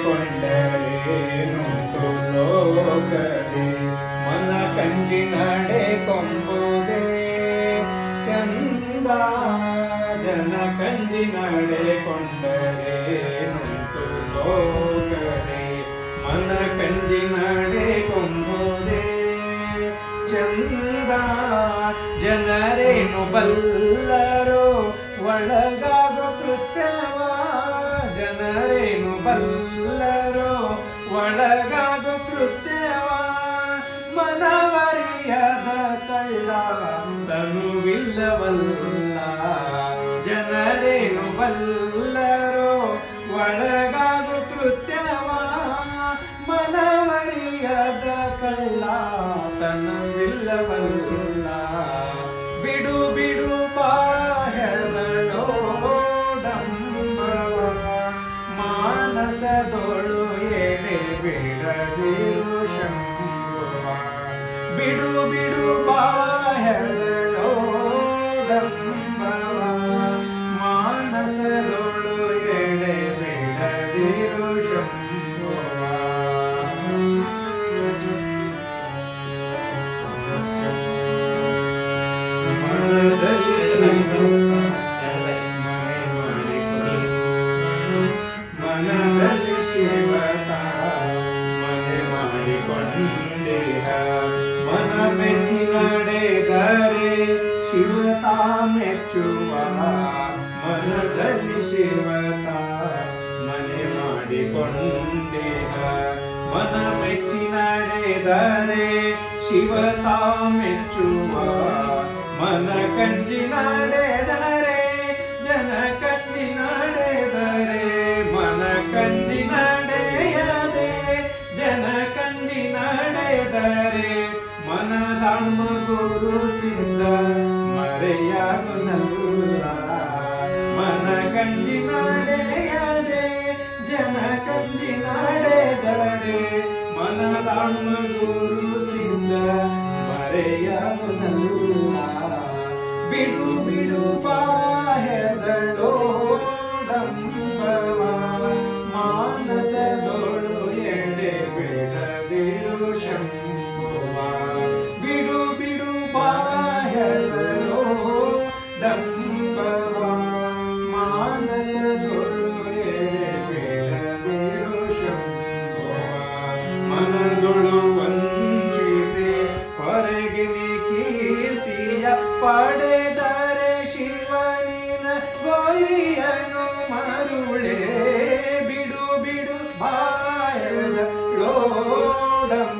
ಮಾಡಿಕೊಂಡರೇನುಂಟು ಲೋಕದೆ ಮನ ಕಂಜಿ ನಡೆ ಕೊಂಬುದೇ ಚಂದ ಜನ ಕಂಜಿ ನಡೆಕೊಂಡರೇನುಂಟು ಲೋಕದೆ ಮನ ಕಂಜಿ ನಡೆ ಕೊಂಬುದೇ ಚಂದ ಜನರೇನು ಬಲ್ಲರೋ ಒಳಗಾಗೋ ಕೃತ್ಯವ ಜನರೇನು ಬಲ್ಲರೋ ಒಳಗಾಗೋ ಕೃತ್ಯವ ಮನವರಿಯದ ಕಳ್ಳ ತನುವಿಲ್ಲವಲ್ಲ ಜನರೇನು ಬಲ್ಲರೋ ಒಳಗಾಗೋ ಕೃತ್ಯವ ಮನವರಿಯದ ಕಳ್ಳ ತನುವಿಲ್ಲವಲ್ಲ ಬಿಡು ಬಿಡು ಬಾಹೆಗಳೋಡಂಬವ ಮಾನಸದೊಳು ಎಡೆ ಬಿಡದಿರು ಶಂಭುವ ಬಿಡು ಬಿಡು ಬಾಹೆಗಳೋಡಂಬವ ಮಾನಸದೊಳು ಎಡೆ ಬಿಡದಿರು ಶಂಭುವ ಮನದಲ್ಲಿ ಶಿವತ ಮನೆ ಮಾಡಿಕೊಂಡೇಹ ಮನ ಮೆಚ್ಚಿ ನಡೆದರೆ ಶಿವತ ಮೆಚ್ಚುವ ಮನದಲ್ಲಿ ಶಿವತ ಮನೆ ಮಾಡಿಕೊಂಡೇಹ ಮನ ಮೆಚ್ಚಿ ನಡೆದರೆ ಶಿವತ ಮೆಚ್ಚುವ ಮನ ಕಂಜಿ ನಡೆದರೆ ಜನ ಕಂಜಿ ನಡೆದರೆ ಮನ ಕಂಜಿ ನಡೆಯದೆ ಜನ ಕಂಜಿ ನಡೆದರೆ ಮನದಾಳ್ಮ ಗುರು ಸಿದ್ಧ ಮರೆಯಾಗುನಲ್ಲ ಮನ ಕಂಜಿ ನಡೆಯದೆ ಜನ ಕಂಜಿ ನಡೆದರೆ ಮನದಾಳ್ಮ ಗುರು ಸಿದ್ಧ ಮರೆಯಾಗುನಲ್ಲ ಬಿಡು ಬಿಡು ಬಾಹೆಗಳೋಡಂಬವ ಮಾನಸದೊಳು ಎಡೆ ಬಿಡದಿರು ಶಂಭುವ ಬಿಡು ಬಿಡು ಬಾಹೆಗಳೋಡಂಬವ ಮಾನಸದೊಳು ಎಡೆ ಬಿಡದಿರು ಶಂಭುವ ಮನದೊಳು ವಂಚಿಸಿ ಹೊರಗಿನಿ ಕೀರ್ತಿಯ ಪಡೆದರೆ ಶಿವನಿನ ಗೋಲಿಯನು ಮರುಳೆ ಬಿಡು ಬಿಡು ಬಾಯಲೋಡಂ